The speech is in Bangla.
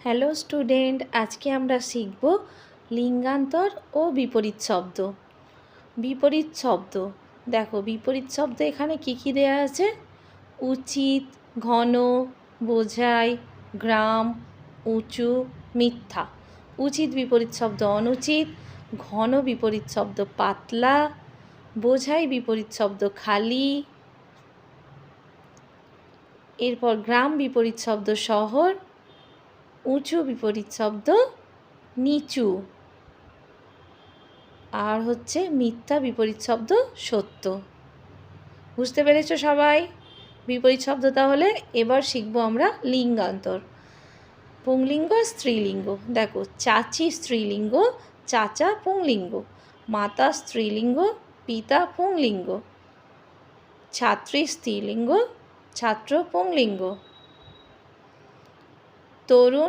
হ্যালো স্টুডেন্ট, আজকে আমরা শিখব লিঙ্গান্তর ও বিপরীত শব্দ। বিপরীত শব্দ দেখো, বিপরীত শব্দ এখানে কি কি দেয়া আছে? উচিত, ঘন, বোঝাই, গ্রাম, উঁচু, মিথ্যা। উচিত বিপরীত শব্দ অনুচিত, ঘন বিপরীত শব্দ পাতলা, বোঝাই বিপরীত শব্দ খালি, এরপর গ্রাম বিপরীত শব্দ শহর, উঁচু বিপরীত শব্দ নিচু, আর হচ্ছে মিথ্যা বিপরীত শব্দ সত্য। বুঝতে পেরেছো সবাই বিপরীত শব্দ? তাহলে এবার শিখবো আমরা লিঙ্গান্তর। পুংলিঙ্গ, স্ত্রীলিঙ্গ। দেখো, চাচি স্ত্রীলিঙ্গ, চাচা পুংলিঙ্গ। মাতা স্ত্রীলিঙ্গ, পিতা পুংলিঙ্গ। ছাত্রী স্ত্রীলিঙ্গ, ছাত্র পুংলিঙ্গ। তরুণ